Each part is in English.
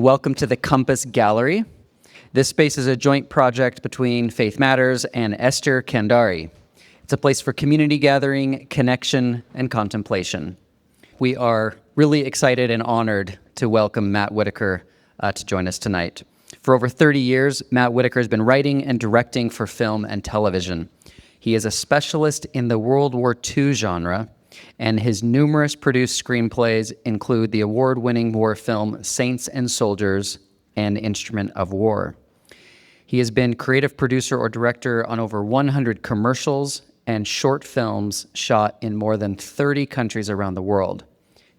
Welcome to the Compass Gallery. This space is a joint project between Faith Matters and Esther Kandari. It's a place for community gathering, connection, and contemplation. We are really excited and honored to welcome Matt Whitaker to join us tonight. For over 30 years, Matt Whitaker has been writing and directing for film and television. He is a specialist in the World War II genre, and his numerous produced screenplays include the award-winning war film Saints and Soldiers and Instrument of War. He has been creative producer or director on over 100 commercials and short films shot in more than 30 countries around the world.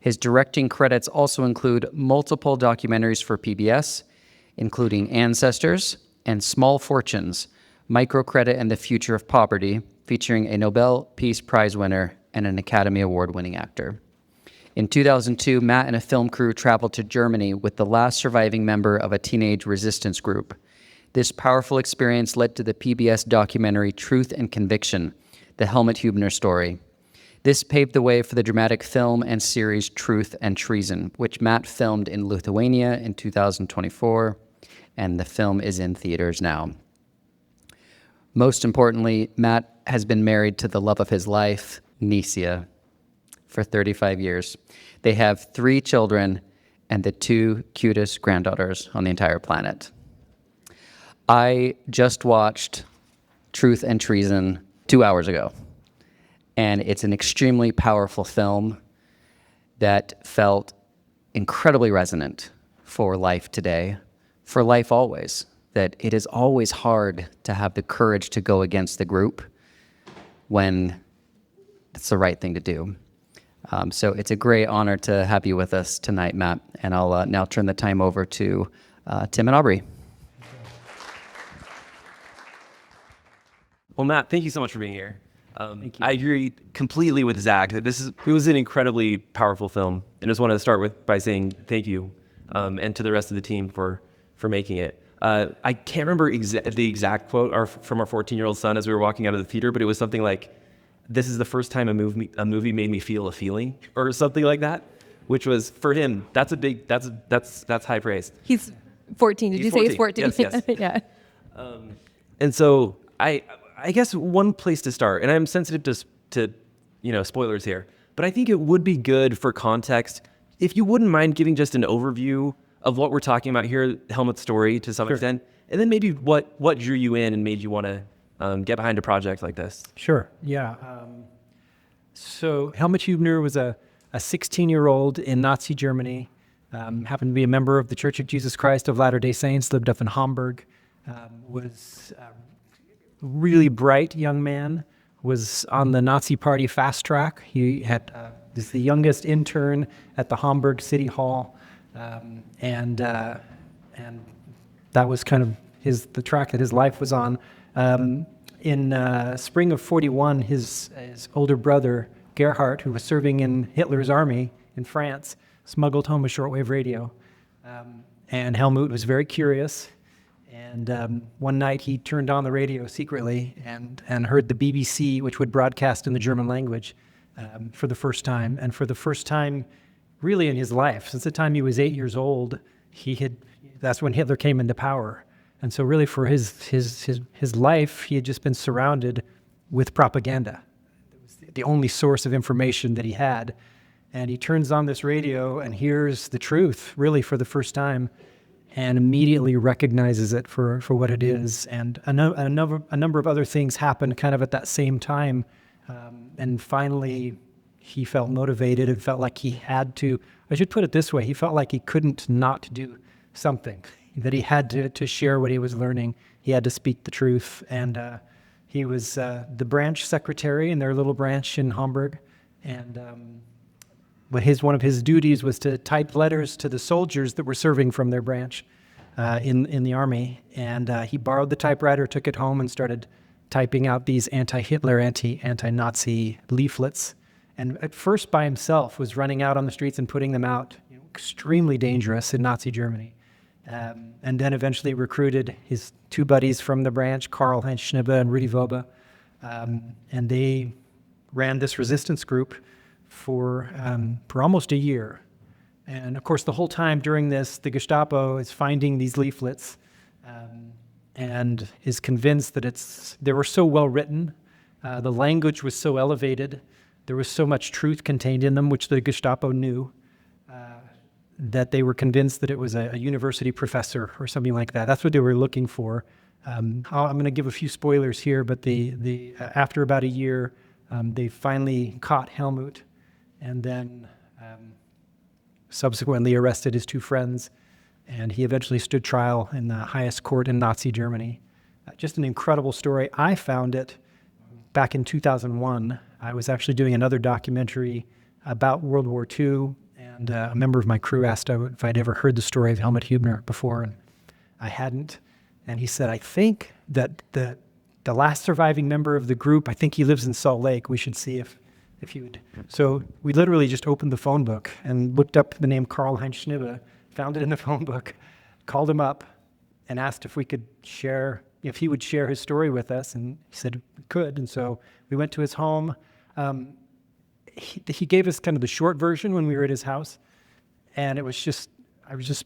His directing credits also include multiple documentaries for PBS, including Ancestors and Small Fortunes, Microcredit and the Future of Poverty, featuring a Nobel Peace Prize winner and an Academy Award-winning actor. In 2002, Matt and a film crew traveled to Germany with the last surviving member of a teenage resistance group. This powerful experience led to the PBS documentary Truth and Conviction, the Helmuth Hübener story. This paved the way for the dramatic film and series Truth and Treason, which Matt filmed in Lithuania in 2024, and the film is in theaters now. Most importantly, Matt has been married to the love of his life, Nisia, for 35 years. They have 3 children and the 2 cutest granddaughters on the entire planet. I just watched Truth and Treason 2 hours ago, and it's an extremely powerful film that felt incredibly resonant for life today, for life always, that it is always hard to have the courage to go against the group when it's the right thing to do. So it's a great honor to have you with us tonight, Matt, and I'll now turn the time over to Tim and Aubrey. Well, Matt, thank you so much for being here. Thank you. I agree completely with Zach that it was an incredibly powerful film, and I just wanted to start by saying thank you, and to the rest of the team for making it. I can't remember the exact quote from our 14-year-old son as we were walking out of the theater, but it was something like, "This is the first time a movie made me feel a feeling," or something like that, which was, for him, that's high praise. He's 14. Did you say he's 14? Yes. Yeah. And so I guess one place to start, and I'm sensitive to spoilers here, but I think it would be good for context if you wouldn't mind giving just an overview of what we're talking about here, Helmut's story to some extent, and then maybe what drew you in and made you want to get behind a project like this. Sure, yeah. So Helmuth Hübener was a 16-year-old in Nazi Germany, happened to be a member of the Church of Jesus Christ of Latter-day Saints, lived up in Hamburg, was a really bright young man, was on the Nazi Party fast track. He is the youngest intern at the Hamburg City Hall, and that was kind of the track that his life was on. In spring of 41, his older brother, Gerhard, who was serving in Hitler's army in France, smuggled home a shortwave radio. And Helmut was very curious. And one night he turned on the radio secretly and heard the BBC, which would broadcast in the German language for the first time. And for the first time, really in his life, since the time he was 8 years old, that's when Hitler came into power. And so really for his life, he had just been surrounded with propaganda. It was the only source of information that he had. And he turns on this radio and hears the truth, really for the first time, and immediately recognizes it for what it is. And a number of other things happened kind of at that same time. And finally, he felt motivated and felt like he had to, I should put it this way, he felt like he couldn't not do something, that he had to share what he was learning. He had to speak the truth. And he was the branch secretary in their little branch in Hamburg. And one of his duties was to type letters to the soldiers that were serving from their branch in the army. And he borrowed the typewriter, took it home, and started typing out these anti-Hitler, anti-Nazi leaflets. And at first by himself was running out on the streets and putting them out, extremely dangerous in Nazi Germany. And then eventually recruited his 2 buddies from the branch, Karl-Heinz Schnippe and Rudi Wobe. And they ran this resistance group for almost a year. And of course, the whole time during this, the Gestapo is finding these leaflets and is convinced that they were so well written, the language was so elevated, there was so much truth contained in them, which the Gestapo knew, that they were convinced that it was a university professor or something like that. That's what they were looking for. I'm going to give a few spoilers here, but after about a year, they finally caught Helmut, and then subsequently arrested his two friends, and he eventually stood trial in the highest court in Nazi Germany. Just an incredible story. I found it back in 2001. I was actually doing another documentary about World War II, and a member of my crew asked if I'd ever heard the story of Helmuth Hübener before, and I hadn't. And he said, I think that the last surviving member of the group, I think he lives in Salt Lake. We should see if he would. So we literally just opened the phone book and looked up the name Karl-Heinz Schnibe, found it in the phone book, called him up, and asked if he would share his story with us. And he said we could. And so we went to his home. He gave us kind of the short version when we were at his house. And I was just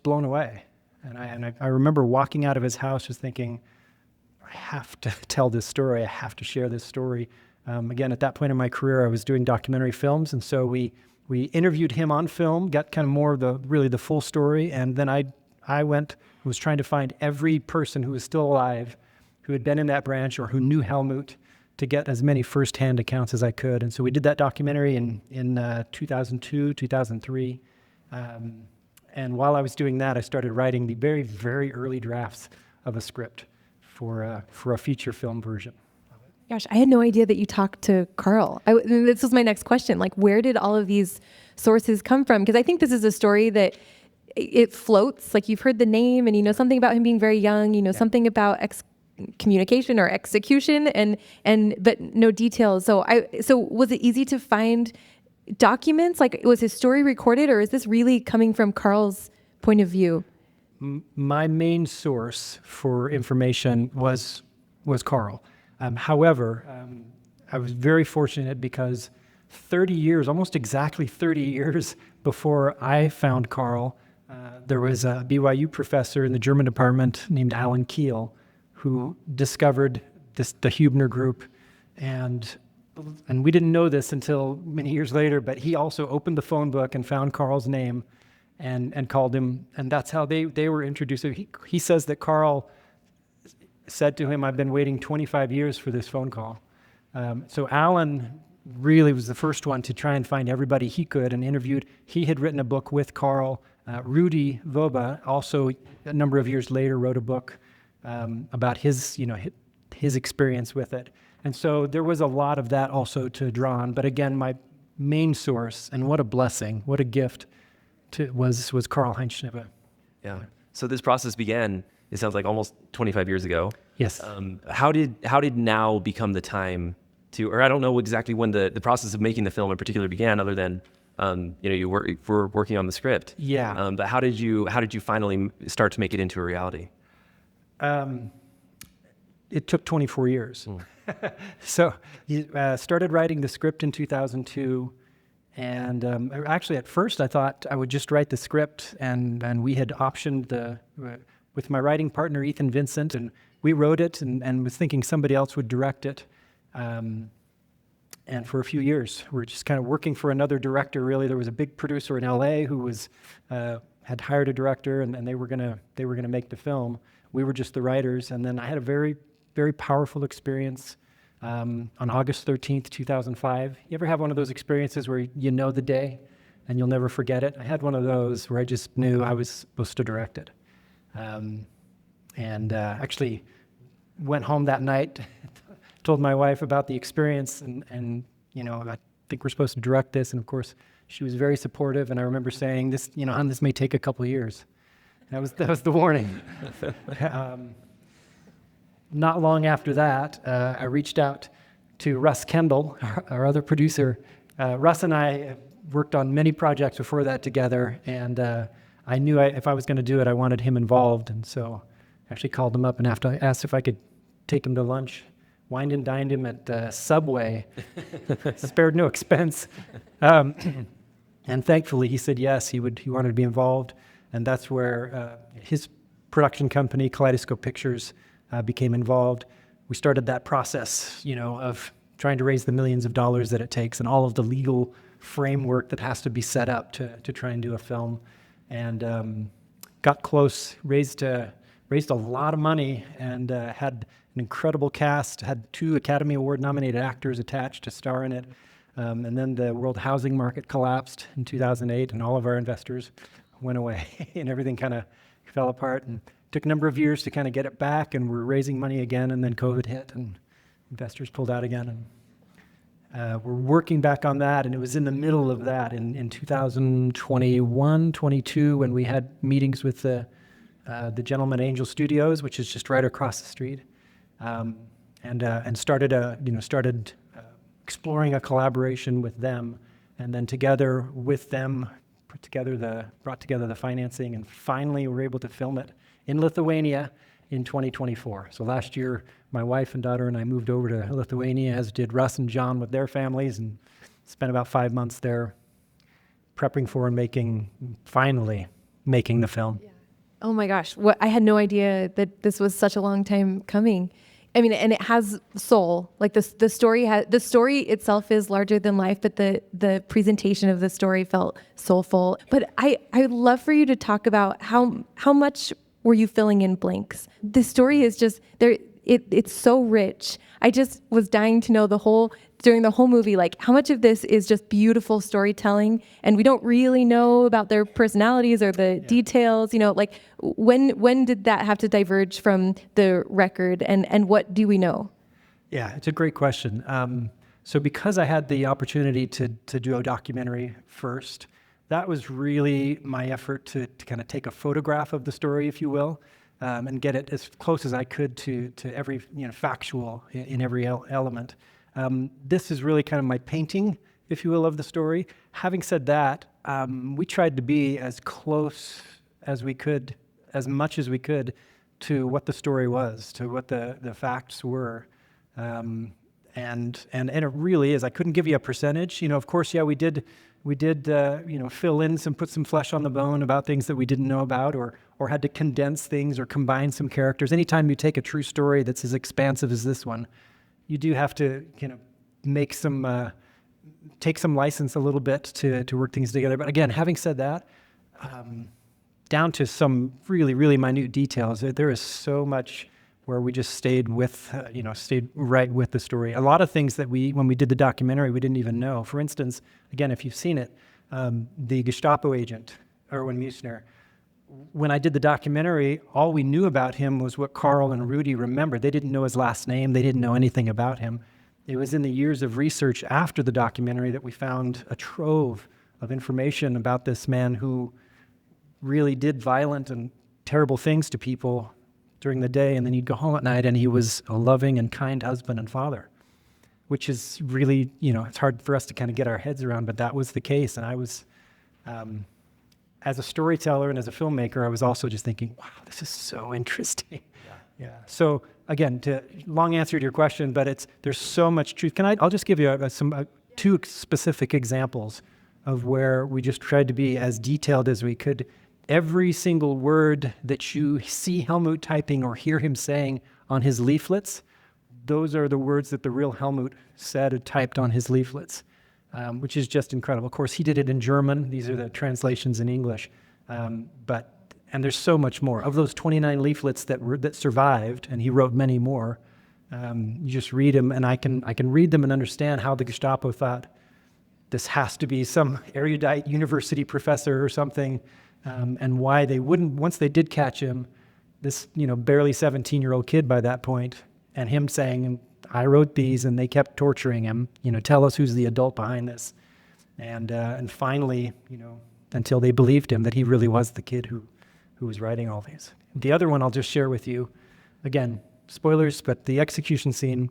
blown away. And I remember walking out of his house just thinking, I have to tell this story. I have to share this story. Again, at that point in my career, I was doing documentary films. And so we interviewed him on film, got kind of more of the full story. And then I was trying to find every person who was still alive, who had been in that branch or who knew Helmut, to get as many firsthand accounts as I could. And so we did that documentary in 2002, 2003. And while I was doing that, I started writing the very, very early drafts of a script for a feature film version. Gosh, I had no idea that you talked to Carl. This was my next question. Like, where did all of these sources come from? Because I think this is a story that it floats. Like, you've heard the name and you know something about him being very young. You know something about communication or execution, but no details. So was it easy to find documents? Like, was his story recorded, or is this really coming from Carl's point of view? My main source for information was Carl. However, I was very fortunate because 30 years, almost exactly 30 years before I found Carl, there was a BYU professor in the German department named Alan Keel who discovered the Hübener group, and we didn't know this until many years later, but he also opened the phone book and found Carl's name and called him, and that's how they were introduced. He says that Carl said to him, I've been waiting 25 years for this phone call. So Alan really was the first one to try and find everybody he could and interviewed. He had written a book with Carl. Rudy Voba also a number of years later wrote a book about his experience with it. And so there was a lot of that also to draw on. But again, my main source, and what a blessing, what a gift, was Karl-Heinz Schnibe. Yeah. So this process began, it sounds like, almost 25 years ago. Yes. How did now become the time to, or I don't know exactly when the process of making the film in particular began, other than you were working on the script. Yeah. But how did you finally start to make it into a reality? It took 24 years. So he started writing the script in 2002. And actually, at first, I thought I would just write the script. And we had optioned with my writing partner, Ethan Vincent. And we wrote it and was thinking somebody else would direct it. And for a few years, we're just kind of working for another director, really. There was a big producer in LA who had hired a director, and they were gonna make the film. We were just the writers. And then I had a very, very powerful experience on August 13th, 2005. You ever have one of those experiences where you know the day and you'll never forget it? I had one of those where I just knew I was supposed to direct it. Actually went home that night, told my wife about the experience, and I think we're supposed to direct this. And of course, she was very supportive. And I remember saying, this may take a couple of years. That was the warning. Not long after that, I reached out to Russ Kendall, our other producer. Russ and I worked on many projects before that together, and I knew if I was going to do it, I wanted him involved. And so I actually called him up and asked if I could take him to lunch. Wined and dined him at Subway. Spared no expense. And thankfully, he said yes, he wanted to be involved. And that's where his production company, Kaleidoscope Pictures, became involved. We started that process, of trying to raise the millions of dollars that it takes and all of the legal framework that has to be set up to try and do a film. And got close, raised a lot of money, and had an incredible cast, had 2 Academy Award nominated actors attached to star in it. And then the world housing market collapsed in 2008, and all of our investors went away, and everything kind of fell apart. And took a number of years to kind of get it back, and we're raising money again, and then COVID hit, and investors pulled out again. And we're working back on that, and it was in the middle of that in 2021, 22, when we had meetings with the Gentleman Angel Studios, which is just right across the street, and started exploring a collaboration with them, and then together with them brought together the financing, and finally were able to film it in Lithuania in 2024. So last year, my wife and daughter and I moved over to Lithuania, as did Russ and John with their families, and spent about 5 months there prepping for and finally making the film. Yeah. Oh my gosh. I had no idea that this was such a long time coming. I mean, and it has soul. Like the story itself is larger than life, but the presentation of the story felt soulful. But I'd love for you to talk about how much were you filling in blanks? The story is just there. It's so rich. I just was dying to know during the whole movie, like how much of this is just beautiful storytelling, and we don't really know about their personalities or the details. Like when did that have to diverge from the record, and what do we know? Yeah, it's a great question. So because I had the opportunity to do a documentary first, that was really my effort to kind of take a photograph of the story, if you will, and get it as close as I could to every factual in every element. This is really kind of my painting, if you will, of the story. Having said that, we tried to be as close as we could, as much as we could, to what the story was, to what the facts were. And it really is. I couldn't give you a percentage. Of course, yeah, we did fill in put some flesh on the bone about things that we didn't know about, or had to condense things or combine some characters. Anytime you take a true story that's as expansive as this one, you do have to take some license a little bit to work things together. But again, having said that, down to some really, really minute details, there is so much where we just stayed right with the story. A lot of things that when we did the documentary, we didn't even know. For instance, again, if you've seen it, the Gestapo agent, Erwin Mussner, when I did the documentary, all we knew about him was what Carl and Rudy remembered. They didn't know his last name. They didn't know anything about him. It was in the years of research after the documentary that we found a trove of information about this man who really did violent and terrible things to people during the day, and then he'd go home at night, and he was a loving and kind husband and father, which is really, it's hard for us to kind of get our heads around, but that was the case. And I was, as a storyteller and as a filmmaker, I was also just thinking, wow, this is so interesting. Yeah. So again, long answer to your question, but there's so much truth. I'll just give you two specific examples of where we just tried to be as detailed as we could. Every single word that you see Helmut typing or hear him saying on his leaflets, those are the words that the real Helmut said or typed on his leaflets, which is just incredible. Of course, he did it in German. These are the translations in English. And there's so much more. Of those 29 leaflets that survived, and he wrote many more, you just read them, and I can read them and understand how the Gestapo thought this has to be some erudite university professor or something, and why they wouldn't, once they did catch him, this barely 17-year-old kid by that point, and him saying, I wrote these, and they kept torturing him, tell us who's the adult behind this. And finally, until they believed him that he really was the kid who was writing all these. The other one I'll just share with you, again, spoilers, but the execution scene,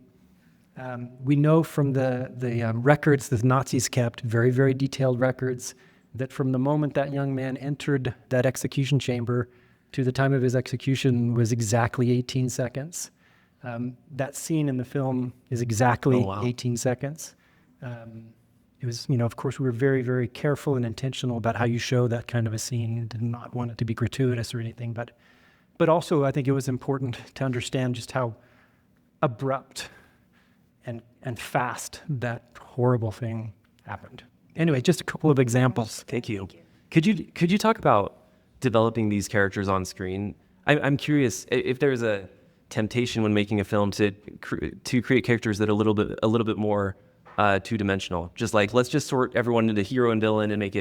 we know from the records the Nazis kept, very, very detailed records, that from the moment that young man entered that execution chamber to the time of his execution was exactly 18 seconds. That scene in the film is exactly 18 seconds. It it was, of course, we were very, very careful and intentional about how you show that kind of a scene. We did not want it to be gratuitous or anything, but also I think it was important to understand just how abrupt and fast that horrible thing happened. Anyway, just a couple of examples. Thank you. Could you talk about developing these characters on screen? I'm curious if there's a temptation when making a film to create characters that are a little bit more two-dimensional. Just like, let's just sort everyone into hero and villain and make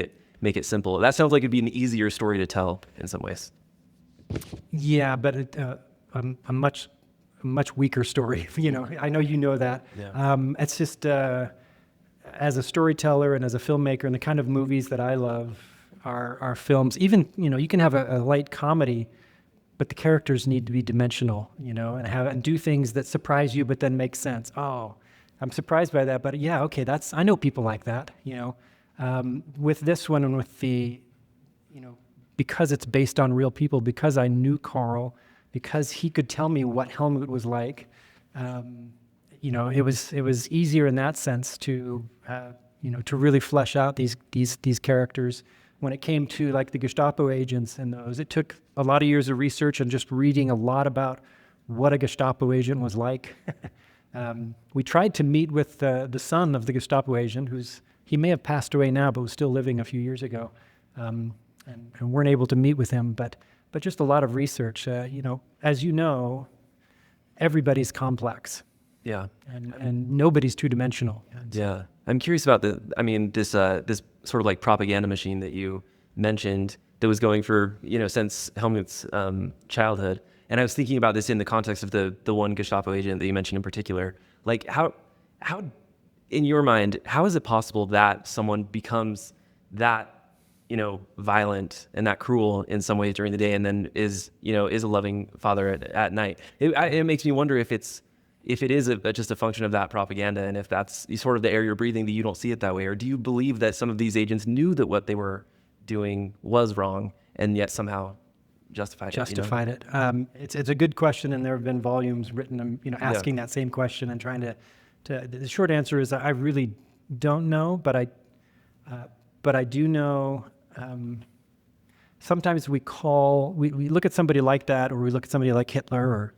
it simple. That sounds like it'd be an easier story to tell in some ways. Yeah, but a much weaker story. I know you know that. Yeah. It's just as a storyteller and as a filmmaker, and the kind of movies that I love are films. Even you can have a light comedy, but the characters need to be dimensional. And do things that surprise you, but then make sense. Oh, I'm surprised by that, but yeah, okay, I know people like that. With this one and with the, because it's based on real people, because I knew Carl, because he could tell me what Helmut was like, it was easier in that sense to really flesh out these characters. When it came to like the Gestapo agents and those, it took a lot of years of research and just reading a lot about what a Gestapo agent was like. We tried to meet with the son of the Gestapo agent, he may have passed away now, but was still living a few years ago, and weren't able to meet with him. But just a lot of research. As you know, everybody's complex. Yeah. And nobody's two-dimensional. Yeah. I'm curious about this sort of like propaganda machine that you mentioned that was going for, since Helmut's childhood. And I was thinking about this in the context of the one Gestapo agent that you mentioned in particular. Like how in your mind, how is it possible that someone becomes that, violent and that cruel in some ways during the day and then is a loving father at night? It makes me wonder if it is just a function of that propaganda, and if that's sort of the air you're breathing, that you don't see it that way. Or do you believe that some of these agents knew that what they were doing was wrong and yet somehow justified it? It's a good question, and there have been volumes written, asking that same question and trying to. The short answer is I really don't know, but I do know. Sometimes we look at somebody like that, or we look at somebody like Hitler or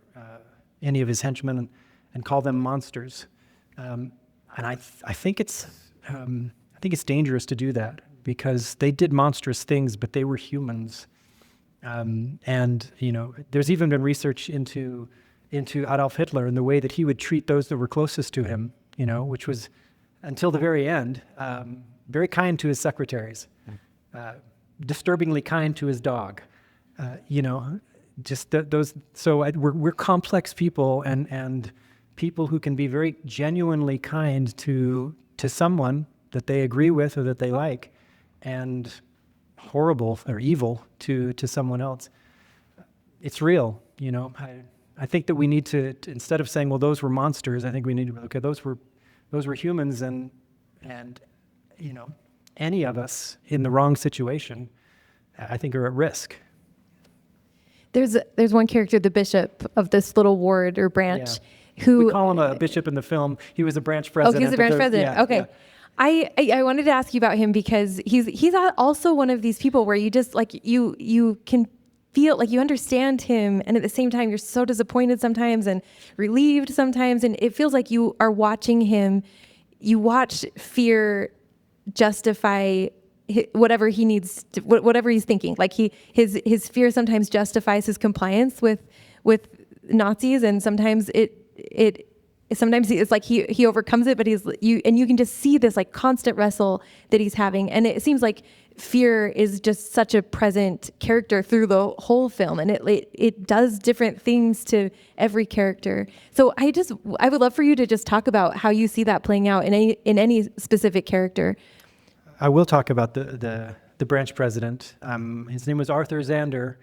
any of his henchmen, and call them monsters. And I think it's dangerous to do that, because they did monstrous things, but they were humans. And there's even been research into Adolf Hitler and the way that he would treat those that were closest to him, which was, until the very end, very kind to his secretaries, disturbingly kind to his dog, just those. So we're complex people, and people who can be very genuinely kind to someone that they agree with or that they like, and horrible or evil to someone else. It's real, I think that we need to, instead of saying, well, those were monsters, I think we need to look at those were humans, and any of us in the wrong situation, I think, are at risk. There's one character, the bishop of this little ward or branch, who we call him a bishop in the film. He was a branch president. Oh, he's a branch president. Yeah, okay. Yeah. I wanted to ask you about him because he's also one of these people where you just you can feel like you understand him, and at the same time you're so disappointed sometimes and relieved sometimes, and it feels like you are watching him. You watch fear justify whatever he needs, whatever he's thinking. Like his fear sometimes justifies his compliance with Nazis, and sometimes sometimes it's like he overcomes it, but you can just see this like constant wrestle that he's having, and it seems like fear is just such a present character through the whole film, and it does different things to every character. So I would love for you to just talk about how you see that playing out in any specific character. I will talk about the branch president. His name was Arthur Zander.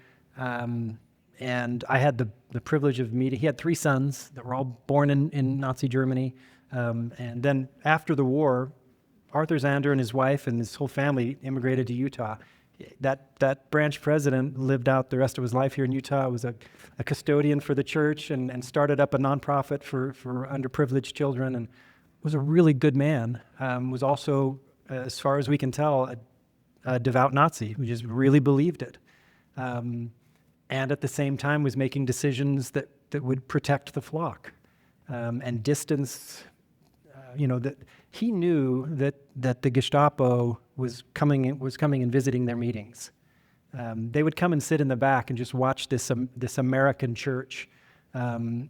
And I had the privilege of meeting. He had 3 sons that were all born in Nazi Germany. And then after the war, Arthur Zander and his wife and his whole family immigrated to Utah. That branch president lived out the rest of his life here in Utah. Was a custodian for the church and started up a nonprofit for underprivileged children, and was a really good man. Was also as far as we can tell, a devout Nazi who just really believed it. And at the same time was making decisions that would protect the flock and distance, that he knew that the Gestapo was coming and visiting their meetings. They would come and sit in the back and just watch this American church. And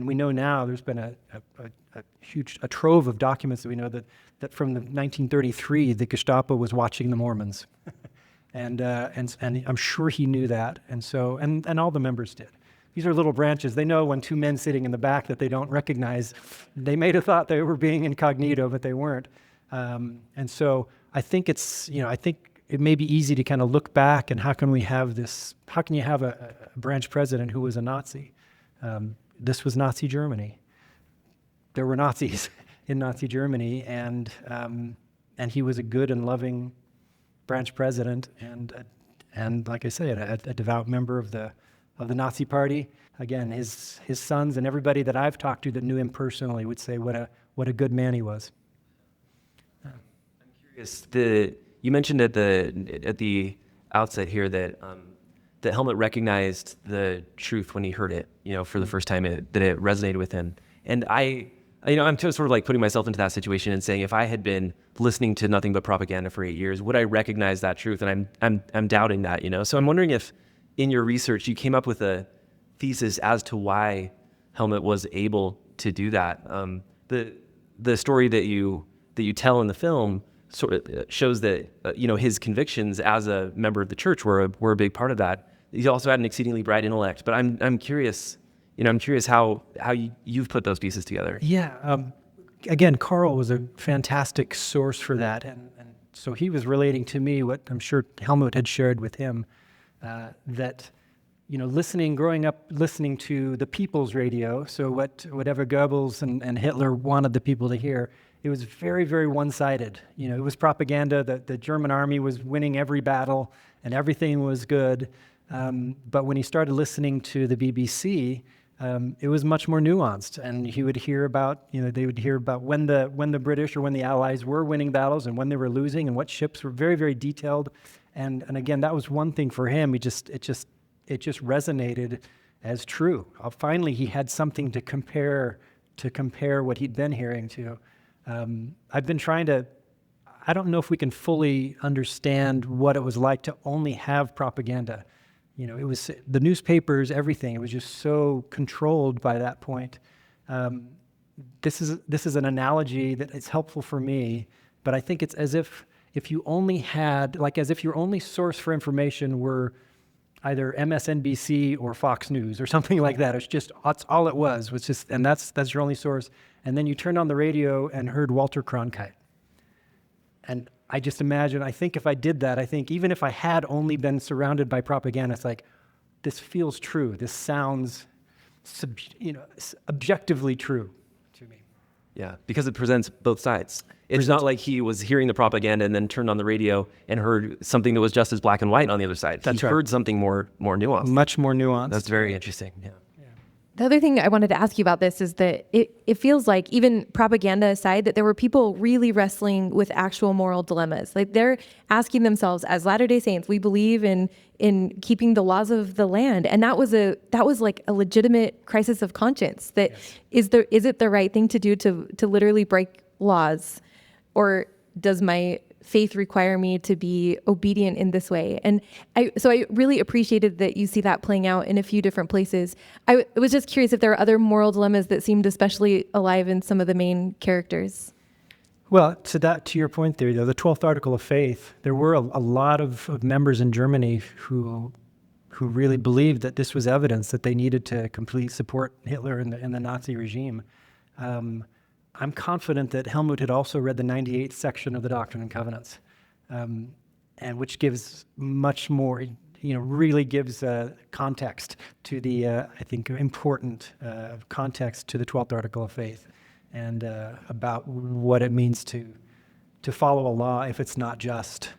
we know now there's been a huge trove of documents that we know that from the 1933 the Gestapo was watching the Mormons, and I'm sure he knew that, and so and all the members did. These are little branches. They know when two men sitting in the back that they don't recognize. They may have thought they were being incognito, but they weren't. And so I think it may be easy to kind of look back and how can you have a branch president who was a Nazi? This was Nazi Germany. There were Nazis in Nazi Germany, and he was a good and loving branch president, and like I said, a devout member of the Nazi Party. Again, his sons and everybody that I've talked to that knew him personally would say what a good man he was. I'm curious. You mentioned at the outset here that Helmut recognized the truth when he heard it, for the first time, that it resonated with him. And I'm just sort of like putting myself into that situation and saying, if I had been listening to nothing but propaganda for 8 years, would I recognize that truth? And I'm doubting that, So I'm wondering if in your research you came up with a thesis as to why Helmut was able to do that. The story that you tell in the film sort of shows that his convictions as a member of the church were a big part of that. He also had an exceedingly bright intellect, but I'm curious. I'm curious how you've put those pieces together. Yeah. Again, Carl was a fantastic source for that, and so he was relating to me what I'm sure Helmut had shared with him, that growing up listening to the people's radio, so whatever Goebbels and Hitler wanted the people to hear, it was very, very one-sided. It was propaganda that the German army was winning every battle and everything was good. But when he started listening to the BBC, it was much more nuanced, and he would hear about, they would hear about when the British or when the Allies were winning battles and when they were losing and what ships were, very, very detailed. And again, that was one thing for him. It just resonated as true. Finally, he had something to compare what he'd been hearing to. I've been I don't know if we can fully understand what it was like to only have propaganda. It was the newspapers, everything. It was just so controlled by that point. This is an analogy that is helpful for me, but I think it's as if you only had, as if your only source for information were either MSNBC or Fox News or something like that. That's all it was just, and that's your only source. And then you turned on the radio and heard Walter Cronkite. And I just imagine, I think if I did that, even if I had only been surrounded by propaganda, it's like, this feels true. This sounds, objectively true to me. Yeah, because it presents both sides. It's not like he was hearing the propaganda and then turned on the radio and heard something that was just as black and white on the other side. That's right. He heard something more nuanced. Much more nuanced. That's very interesting, yeah. The other thing I wanted to ask you about this is that it feels like, even propaganda aside, that there were people really wrestling with actual moral dilemmas. Like, they're asking themselves, as Latter-day Saints, we believe in keeping the laws of the land, and that was like a legitimate crisis of conscience. That yes. Is it the right thing to do to literally break laws, or does my faith require me to be obedient in this way? And I really appreciated that you see that playing out in a few different places. I was just curious if there are other moral dilemmas that seemed especially alive in some of the main characters. Well, to your point there, the 12th Article of Faith, there were a lot of members in Germany who really believed that this was evidence that they needed to completely support Hitler and the Nazi regime. I'm confident that Helmut had also read the 98th section of the Doctrine and Covenants, and which gives much more, really gives context to the, I think, important context to the 12th Article of Faith, and about what it means to follow a law if it's not just,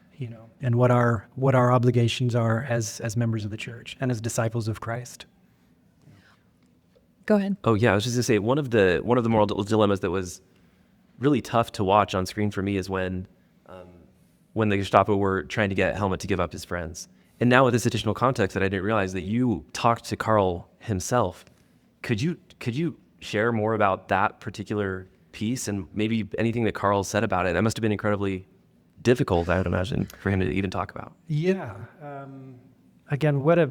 and what our obligations are as members of the church and as disciples of Christ. Go ahead. Oh yeah, I was just gonna say one of the moral dilemmas that was really tough to watch on screen for me is when when the Gestapo were trying to get Helmut to give up his friends. And now with this additional context that I didn't realize that you talked to Karl himself, could you share more about that particular piece and maybe anything that Karl said about it? That must have been incredibly difficult, I would imagine, for him to even talk about. Yeah. Again, let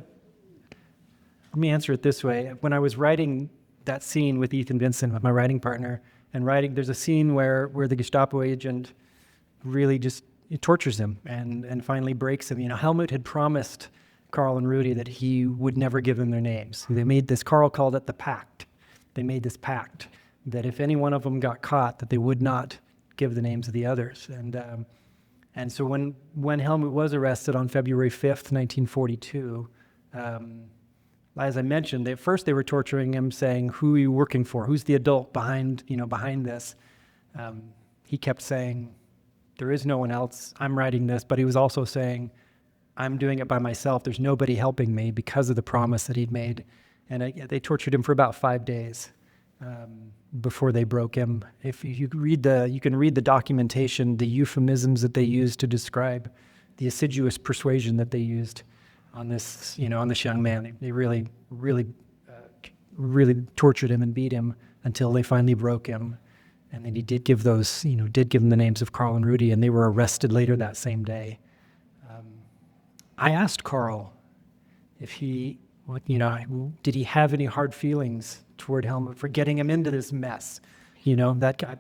me answer it this way. When I was writing that scene with Ethan Vincent, with my writing partner, there's a scene where the Gestapo agent really just tortures him and finally breaks him. Helmut had promised Karl and Rudy that he would never give them their names. They made this, Karl called it the pact. They made this pact that if any one of them got caught, that they would not give the names of the others. And so when Helmut was arrested on February 5th, 1942, as I mentioned, at first they were torturing him, saying, "Who are you working for? Who's the adult behind this?" He kept saying, "There is no one else. I'm writing this." But he was also saying, "I'm doing it by myself. There's nobody helping me," because of the promise that he'd made. And they tortured him for about 5 days before they broke him. If you can read the documentation, the euphemisms that they used to describe the assiduous persuasion that they used on this, on this young man. They really, really, really tortured him and beat him until they finally broke him. And then he did give them the names of Karl and Rudy, and they were arrested later that same day. I asked Karl if did he have any hard feelings toward Helmut for getting him into this mess? That guy.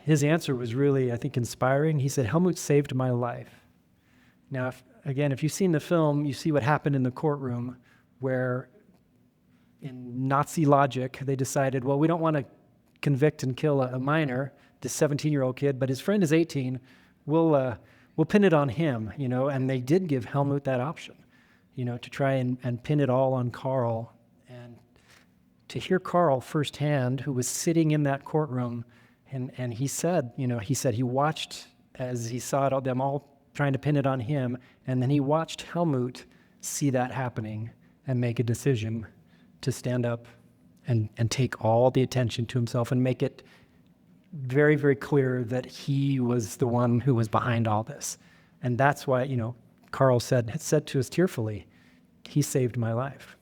His answer was really, I think, inspiring. He said, "Helmut saved my life." Now, if you've seen the film, you see what happened in the courtroom where, in Nazi logic, they decided, well, we don't want to convict and kill a minor, this 17-year-old kid, but his friend is 18. We'll pin it on him, and they did give Helmut that option, to try and pin it all on Karl. And to hear Karl firsthand, who was sitting in that courtroom, and he said he watched as he saw them all trying to pin it on him, and then he watched Helmut see that happening and make a decision to stand up and take all the attention to himself and make it very, very clear that he was the one who was behind all this. And that's why, Karl said to us tearfully, "He saved my life."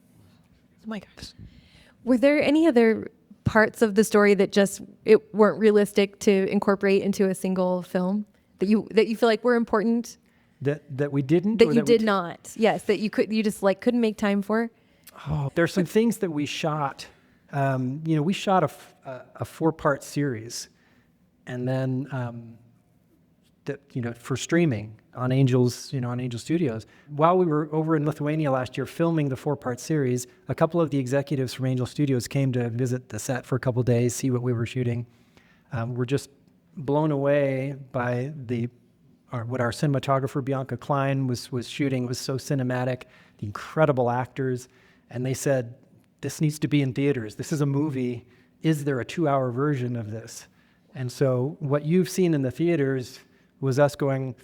Oh my gosh. Were there any other parts of the story that it weren't realistic to incorporate into a single film that you feel like were important? That we didn't? That you did not. Yes, that you just couldn't make time for? Oh, there's some things that we shot. We shot a 4-part series, and then for streaming on Angels, on Angel Studios. While we were over in Lithuania last year filming the 4-part series, a couple of the executives from Angel Studios came to visit the set for a couple of days, see what we were shooting. We're just blown away by what our cinematographer Bianca Klein was shooting. It was so cinematic, the incredible actors, and they said, "This needs to be in theaters. This is a movie. Is there a 2-hour version of this?" And so what you've seen in the theaters was us going,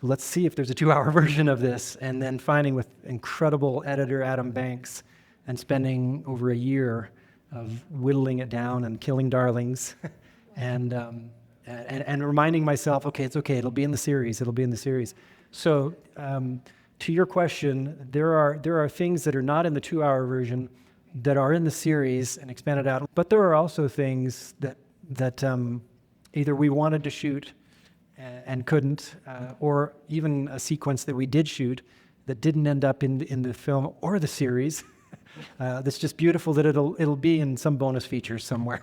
let's see if there's a 2-hour version of this, and then finding with incredible editor Adam Banks and spending over a year of whittling it down and killing darlings and reminding myself, okay, it's okay, it'll be in the series. So to your question, there are things that are not in the 2-hour version that are in the series and expanded out, but there are also things that either we wanted to shoot and couldn't, or even a sequence that we did shoot that didn't end up in the film or the series. That's just beautiful that it'll be in some bonus features somewhere.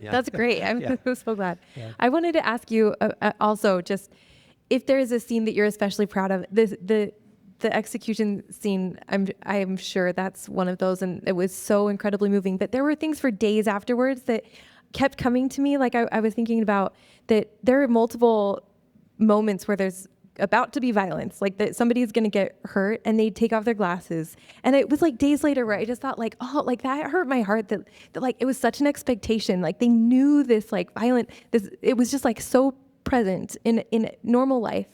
Yeah. That's great. I'm so glad. Yeah. I wanted to ask you also just if there is a scene that you're especially proud of. The execution scene, I'm sure that's one of those, and it was so incredibly moving. But there were things for days afterwards that kept coming to me. Like I was thinking about that there are multiple moments where there's about to be violence, like that somebody's going to get hurt and they take off their glasses. And it was like days later where I just thought like, oh, like that hurt my heart that like it was such an expectation. Like they knew this like it was just like so present in normal life.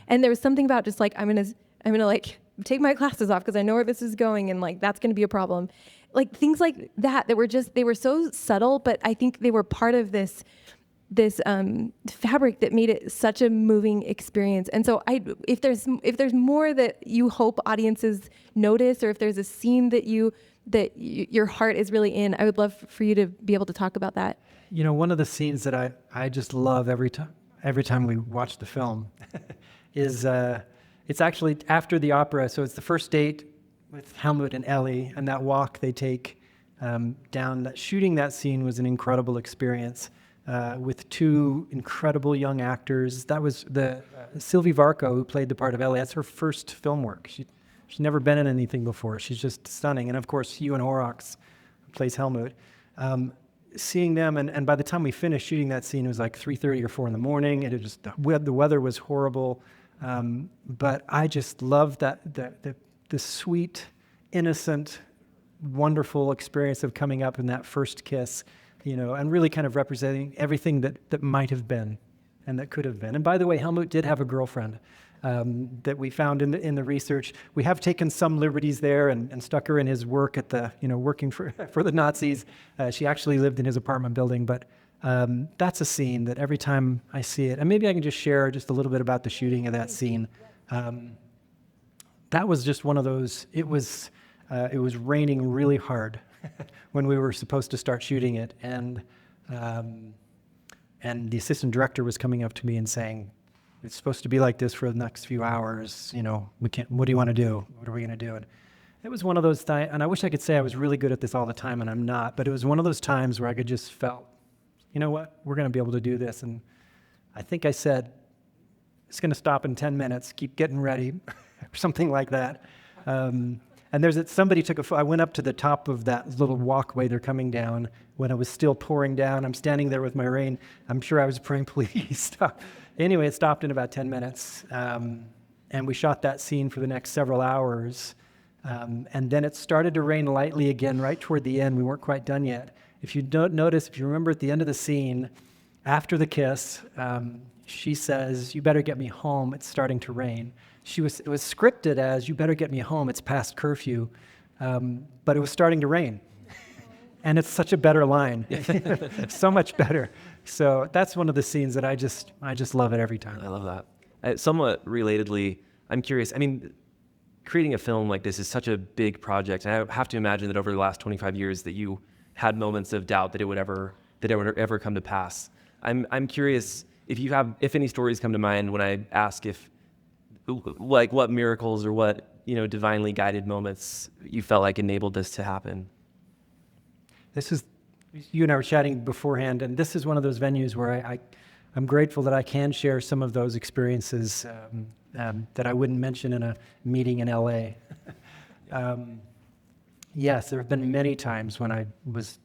And there was something about just like, I'm going to like take my glasses off because I know where this is going. And like, that's going to be a problem. Like things like that were they were so subtle, but I think they were part of this this fabric that made it such a moving experience. And so if there's more that you hope audiences notice, or if there's a scene that your heart is really in, I would love for you to be able to talk about that. You know, one of the scenes that I just love every time we watch the film is it's actually after the opera. So it's the first date with Helmut and Ellie, and that walk they take down. Shooting that scene was an incredible experience with two incredible young actors. That was Sylvie Varco, who played the part of Ellie. That's her first film work. She's never been in anything before. She's just stunning. And of course, Ewan Horrocks, who plays Helmut. Seeing them, and by the time we finished shooting that scene, it was like 3:30 or 4 in the morning. The weather was horrible. But I just loved the sweet, innocent, wonderful experience of coming up in that first kiss, you know, and really kind of representing everything that might have been and that could have been. And by the way, Helmut did have a girlfriend that we found in the research. We have taken some liberties there and stuck her in his work at working for the Nazis. She actually lived in his apartment building, but that's a scene that every time I see it, and maybe I can just share just a little bit about the shooting of that scene. That was just one of those. It was raining really hard when we were supposed to start shooting it, and the assistant director was coming up to me and saying, "It's supposed to be like this for the next few hours. You know, we can't. What do you want to do? What are we going to do?" And it was one of those times, and I wish I could say I was really good at this all the time, and I'm not. But it was one of those times where I could just felt, you know what, we're going to be able to do this. And I think I said, "It's going to stop in 10 minutes. Keep getting ready," or something like that. And somebody took I went up to the top of that little walkway they're coming down when it was still pouring down. I'm standing there with my rain. I'm sure I was praying, "Please stop." Anyway, it stopped in about 10 minutes. And we shot that scene for the next several hours. And then it started to rain lightly again right toward the end. We weren't quite done yet. If you remember at the end of the scene, after the kiss, she says, "You better get me home. It's starting to rain." It was scripted as, "You better get me home. It's past curfew." But it was starting to rain. And it's such a better line. So much better. So that's one of the scenes that I just love it every time. I love that. Somewhat relatedly, I'm curious. I mean, creating a film like this is such a big project, and I have to imagine that over the last 25 years that you had moments of doubt that it would ever come to pass. I'm curious if any stories come to mind when I ask what miracles or what divinely guided moments you felt like enabled this to happen. You and I were chatting beforehand, and this is one of those venues where I'm grateful that I can share some of those experiences that I wouldn't mention in a meeting in LA. Yes, there have been many times when I was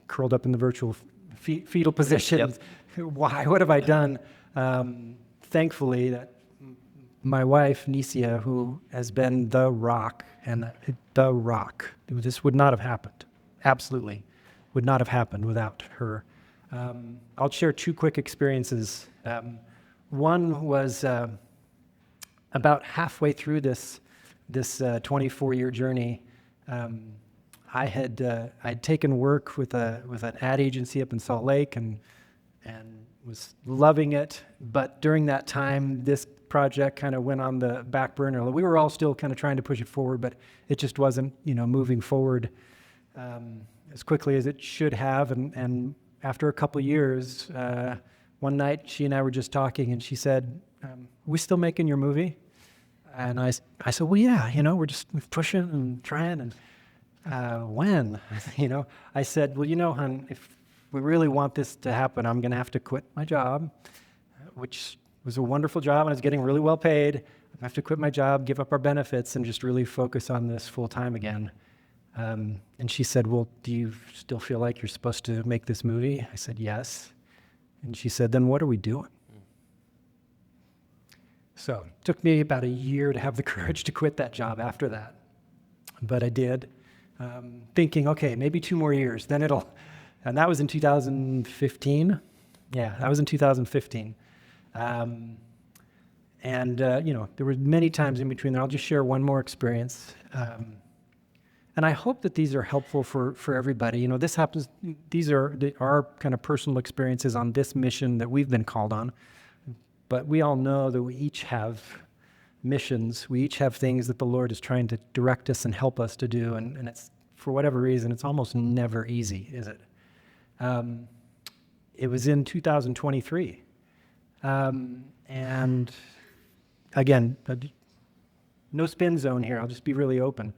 curled up in the virtual fetal position. Yep. Why? What have I done? Thankfully, that my wife, Nisia, who has been the rock, this would not have happened. Absolutely would not have happened without her. I'll share two quick experiences. One was about halfway through this 24-year journey. I'd taken work with an ad agency up in Salt Lake and was loving it. But during that time, this project kind of went on the back burner. We were all still kind of trying to push it forward, but it just wasn't, moving forward as quickly as it should have. And after a couple of years, one night she and I were just talking, and she said, "We still making your movie?" And I said, "Well, yeah, we're just pushing and trying." And when? I said, "Well, hon, if we really want this to happen, I'm going to have to quit my job," which was a wonderful job, and I was getting really well paid. I have to quit my job, give up our benefits, and just really focus on this full time again. And she said, "Well, do you still feel like you're supposed to make this movie?" I said, "Yes." And she said, "Then what are we doing?" So it took me about a year to have the courage to quit that job after that. But I did, thinking, okay, maybe 2 more years, then and that was in 2015. Yeah, that was in 2015. There were many times in between there. I'll just share one more experience. And I hope that these are helpful for everybody. This happens, these are our kind of personal experiences on this mission that we've been called on. But we all know that we each have missions. We each have things that the Lord is trying to direct us and help us to do. And it's, for whatever reason, it's almost never easy, is it? It was in 2023. And again, no spin zone here. I'll just be really open.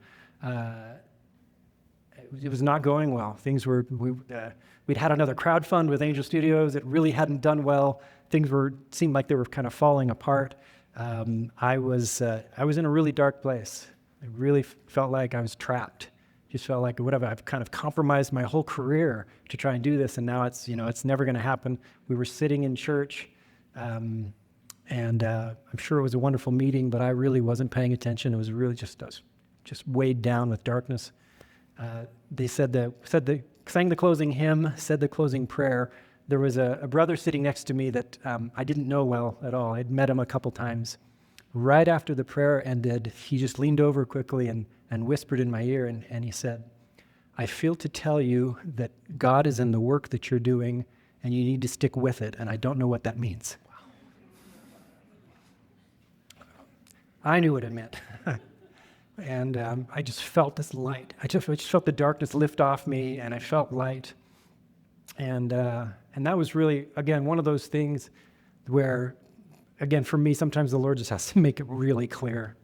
It was not going well. We'd had another crowdfund with Angel Studios. It really hadn't done well. Things seemed like they were kind of falling apart. I was in a really dark place. I really felt like I was trapped. Just felt like I've kind of compromised my whole career to try and do this, and now it's never going to happen. We were sitting in church, and I'm sure it was a wonderful meeting, but I really wasn't paying attention. It was really just weighed down with darkness. They sang the closing hymn, said the closing prayer. There was a brother sitting next to me that I didn't know well at all. I'd met him a couple times. Right after the prayer ended, he just leaned over quickly and whispered in my ear, and he said, "I feel to tell you that God is in the work that you're doing, and you need to stick with it, and I don't know what that means." Wow. I knew what it meant. And I just felt this light. I just felt the darkness lift off me, and I felt light. And that was really, again, one of those things where, again, for me, sometimes the Lord just has to make it really clear.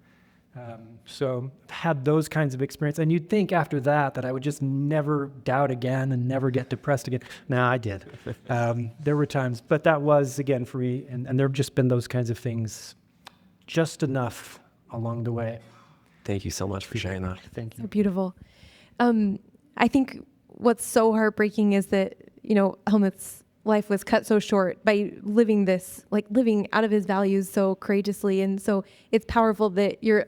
So I've had those kinds of experience. And you'd think after that I would just never doubt again and never get depressed again. No, I did. There were times. But that was, again, for me. And there have just been those kinds of things, just enough along the way. Thank you so much for sharing that. Thank you. So beautiful. I think what's so heartbreaking is that, Helmut's life was cut so short by living out of his values so courageously. And so it's powerful that you're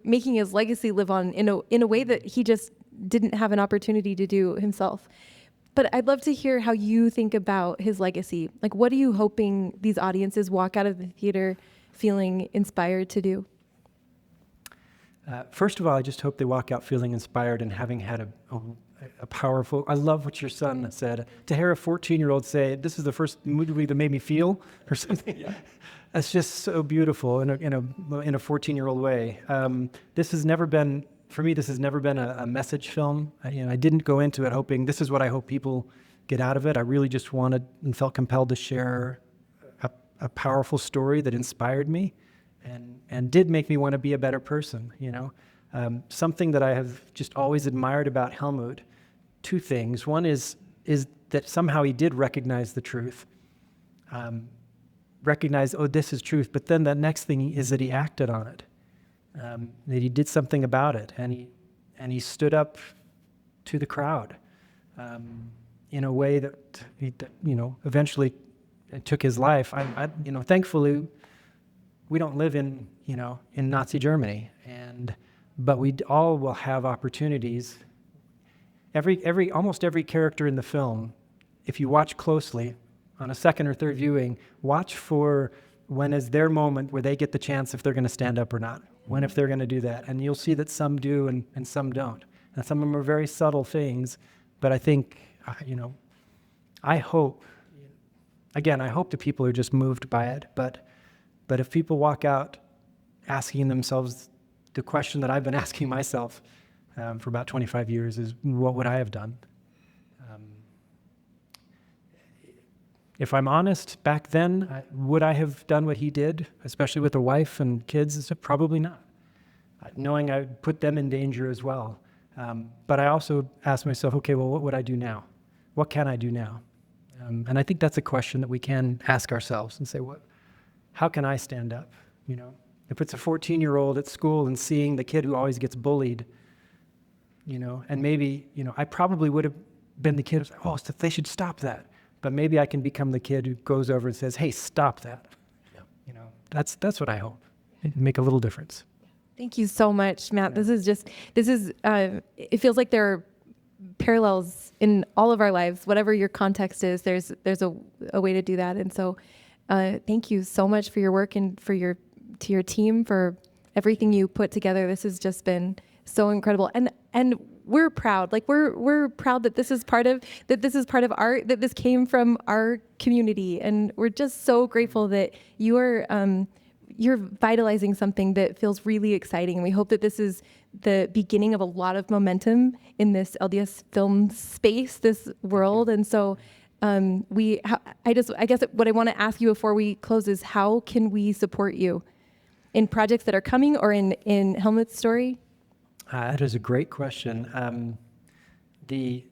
making his legacy live on in a way that he just didn't have an opportunity to do himself. But I'd love to hear how you think about his legacy. Like, what are you hoping these audiences walk out of the theater feeling inspired to do? First of all, I just hope they walk out feeling inspired and having had a powerful. I love what your son said. To hear a 14-year-old say, "This is the first movie that made me feel," or something. Yeah. That's just so beautiful in a 14-year-old way. This has never been, for me, a message film. I didn't go into it hoping this is what I hope people get out of it. I really just wanted and felt compelled to share a powerful story that inspired me. And did make me want to be a better person, Something that I have just always admired about Helmut, two things. One is that somehow he did recognize the truth, recognize, oh, this is truth. But then the next thing is that he acted on it, that he did something about it, and he stood up to the crowd in a way that eventually took his life. Thankfully, we don't live in Nazi Germany, but we all will have opportunities. Almost every character in the film, if you watch closely on a second or third viewing, watch for when is their moment where they get the chance if they're going to stand up or not, if they're going to do that. And you'll see that some do and some don't. And some of them are very subtle things, but I think, I hope the people are just moved by it, but if people walk out asking themselves the question that I've been asking myself for about 25 years is, what would I have done? If I'm honest, back then, would I have done what he did, especially with a wife and kids? Probably not, knowing I would put them in danger as well. But I also asked myself, okay, well, what would I do now? What can I do now? And I think that's a question that we can ask ourselves and say, how can I stand up? If it's a 14-year-old at school and seeing the kid who always gets bullied, and maybe, I probably would have been the kid who's like, oh, so they should stop that. But maybe I can become the kid who goes over and says, hey, stop that. Yeah. That's what I hope. It'd make a little difference. Thank you so much, Matt. It feels like there are parallels in all of our lives. Whatever your context is, there's a way to do that. And so thank you so much for your work and to your team for everything you put together. This has just been so incredible. And we're proud. Like we're proud that this is part of art, that this came from our community, and we're just so grateful that you're vitalizing something that feels really exciting. And we hope that this is the beginning of a lot of momentum in this LDS film space, this world. And so I guess what I want to ask you before we close is, how can we support you in projects that are coming, or in Helmut's story? That is a great question. The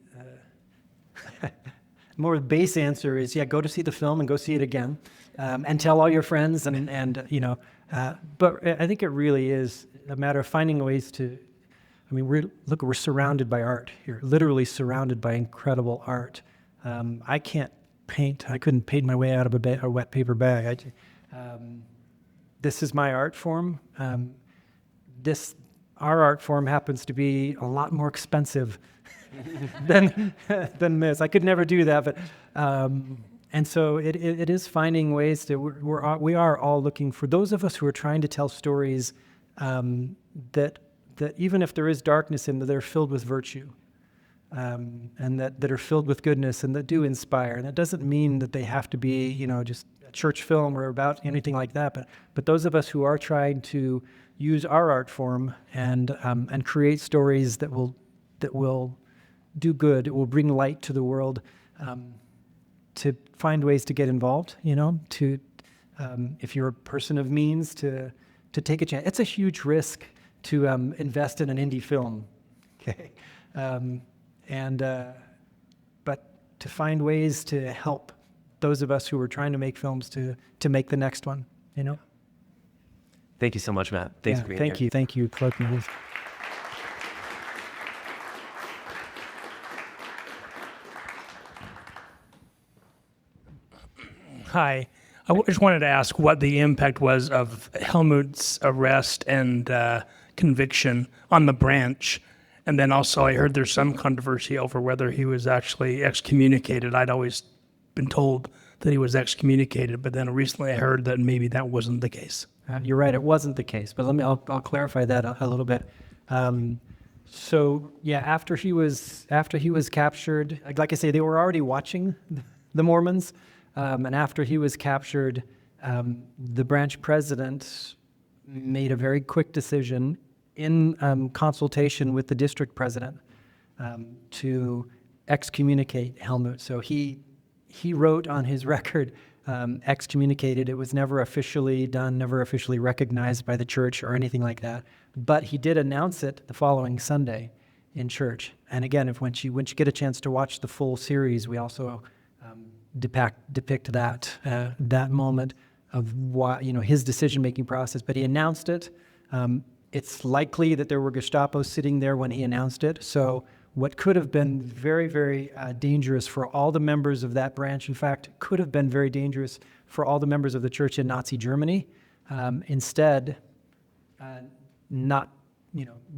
more base answer is, go to see the film and go see it again, and tell all your friends, but I think it really is a matter of finding ways to. I mean, we're surrounded by art here, literally surrounded by incredible art. I can't paint. I couldn't paint my way out of a wet paper bag. This is my art form. Our art form happens to be a lot more expensive than this. I could never do that, but and so it is finding ways to. We are all looking for those of us who are trying to tell stories that even if there is darkness in them, they're filled with virtue, and that are filled with goodness, and that do inspire. And that doesn't mean that they have to be just a church film or about anything like that. But those of us who are trying to use our art form and create stories that will do good, it will bring light to the world, to find ways to get involved, to if you're a person of means, to take a chance. It's a huge risk to invest in an indie film, okay, but to find ways to help those of us who are trying to make films to make the next one, Thank you so much, Matt. Thanks for being here. Thank you, Clark. Hi. I just wanted to ask what the impact was of Helmut's arrest and conviction on the branch. And then also I heard there's some controversy over whether he was actually excommunicated. I'd always been told that he was excommunicated, but then recently I heard that maybe that wasn't the case. You're right, it wasn't the case, but I'll clarify that a little bit. After he was captured, like I say, they were already watching the Mormons, and after he was captured, the branch president made a very quick decision in consultation with the district president to excommunicate Helmut. So he wrote on his record, excommunicated. It was never officially done, never officially recognized by the church or anything like that. But he did announce it the following Sunday in church. And again, when you get a chance to watch the full series, we also depict that moment of his decision-making process. But he announced it. It's likely that there were Gestapo sitting there when he announced it. So what could have been very, very dangerous for all the members of that branch, in fact, could have been very dangerous for all the members of the church in Nazi Germany. Instead,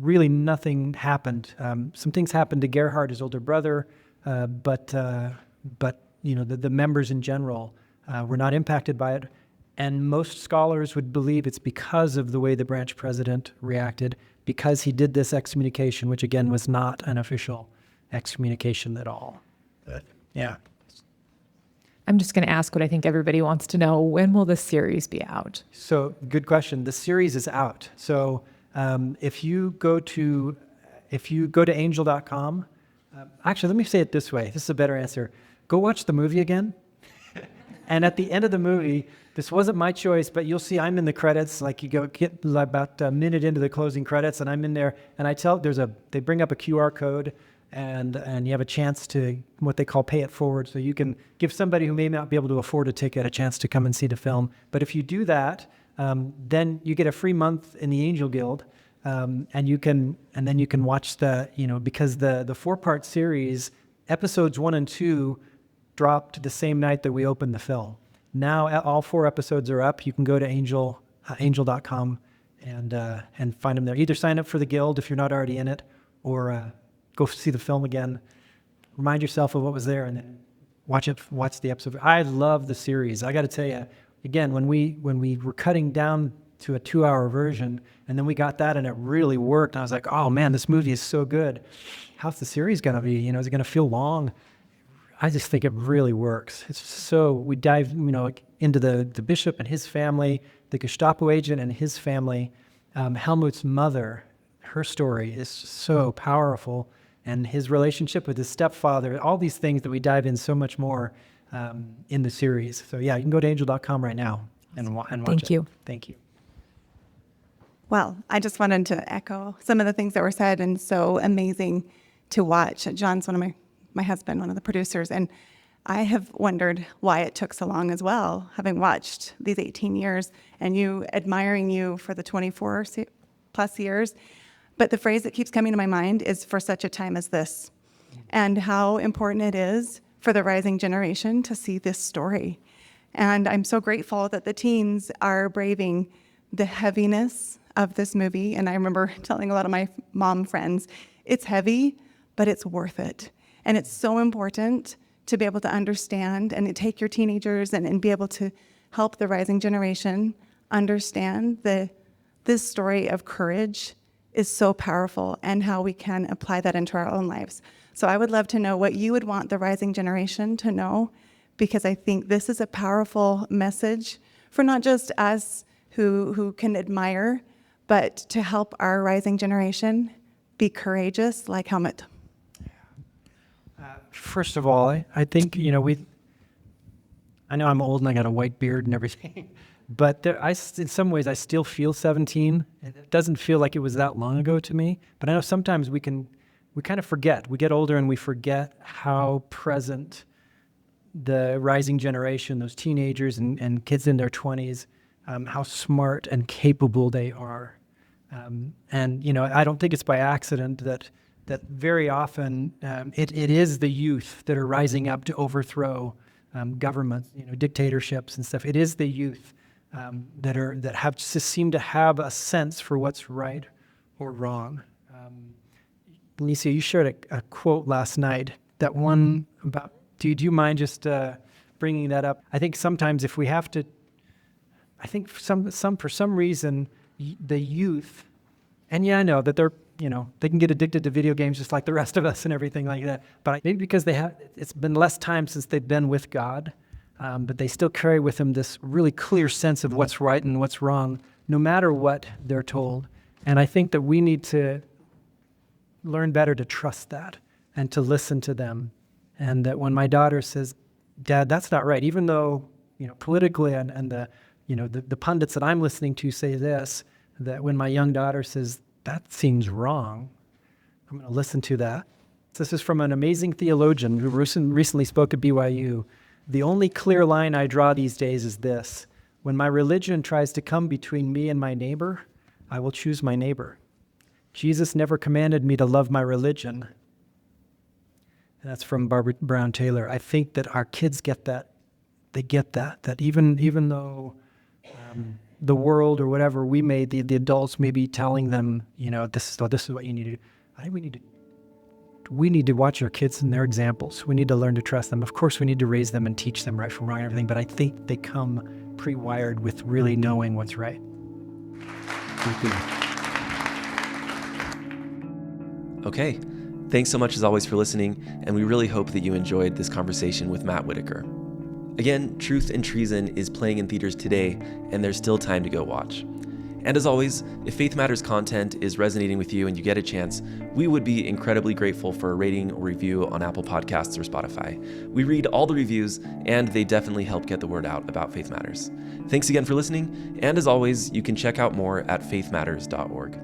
really nothing happened. Some things happened to Gerhard, his older brother, but the members in general were not impacted by it. And most scholars would believe it's because of the way the branch president reacted, because he did this excommunication, which again was not an official excommunication at all. But, yeah. I'm just going to ask what I think everybody wants to know. When will this series be out? So, good question. The series is out. So, if you go to angel.com, actually, let me say it this way. This is a better answer. Go watch the movie again. And at the end of the movie, this wasn't my choice, but you'll see I'm in the credits. Like, you get about a minute into the closing credits, and I'm in there, and they bring up a QR code, and you have a chance to what they call pay it forward. So you can give somebody who may not be able to afford a ticket a chance to come and see the film. But if you do that, then you get a free month in the Angel Guild, and then you can watch because the 4-part series, episodes 1 and 2 dropped the same night that we opened the film. Now all 4 episodes are up. You can go to angel.com and find them there. Either sign up for the guild if you're not already in it, or go see the film again. Remind yourself of what was there, and then watch the episode. I love the series. I got to tell you, again, when we were cutting down to a 2-hour version. And then we got that and it really worked. And I was like, oh man, this movie is so good. How's the series going to be? Is it going to feel long? I just think it really works. It's so, we dive, into the bishop and his family, the Gestapo agent and his family, Helmut's mother, her story is so powerful, and his relationship with his stepfather, all these things that we dive in so much more in the series. So yeah, you can go to angel.com right now and watch it. Thank you. Thank you. Well, I just wanted to echo some of the things that were said, and so amazing to watch. John's one of my husband, one of the producers, and I have wondered why it took so long as well, having watched these 18 years and you admiring you for the 24 plus years. But the phrase that keeps coming to my mind is for such a time as this, and how important it is for the rising generation to see this story. And I'm so grateful that the teens are braving the heaviness of this movie. And I remember telling a lot of my mom friends, it's heavy, but it's worth it. And it's so important to be able to understand and to take your teenagers and be able to help the rising generation understand this story of courage is so powerful and how we can apply that into our own lives. So I would love to know what you would want the rising generation to know, because I think this is a powerful message for not just us who can admire, but to help our rising generation be courageous like Helmut. First of all, I think, I know I'm old and I got a white beard and everything, but in some ways I still feel 17. It doesn't feel like it was that long ago to me, but I know sometimes we kind of forget. We get older and we forget how present the rising generation, those teenagers and kids in their 20s, how smart and capable they are. I don't think it's by accident that very often it is the youth that are rising up to overthrow governments, dictatorships and stuff. It is the youth that have just seem to have a sense for what's right or wrong. Nisia, you shared a quote last night. That one about. Do you mind just bringing that up? I think sometimes if we have to, I think for some reason the youth, and yeah, I know that they can get addicted to video games just like the rest of us and everything like that. But maybe because it's been less time since they've been with God, but they still carry with them this really clear sense of what's right and what's wrong, no matter what they're told. And I think that we need to learn better to trust that and to listen to them. And that when my daughter says, "Dad, that's not right," even though politically and the pundits that I'm listening to say this, that when my young daughter says, "That seems wrong," I'm going to listen to that. This is from an amazing theologian who recently spoke at BYU. "The only clear line I draw these days is this: when my religion tries to come between me and my neighbor, I will choose my neighbor. Jesus never commanded me to love my religion." And that's from Barbara Brown Taylor. I think that our kids get that. They get that even though the world or whatever we made, the adults may be telling them, this is what you need to do. I think we need to watch our kids and their examples. We need to learn to trust them. Of course, we need to raise them and teach them right from wrong and everything, but I think they come pre-wired with really knowing what's right. Thank you. Okay. Thanks so much as always for listening, and we really hope that you enjoyed this conversation with Matt Whitaker. Again, Truth and Treason is playing in theaters today, and there's still time to go watch. And as always, if Faith Matters content is resonating with you and you get a chance, we would be incredibly grateful for a rating or review on Apple Podcasts or Spotify. We read all the reviews, and they definitely help get the word out about Faith Matters. Thanks again for listening, and as always, you can check out more at faithmatters.org.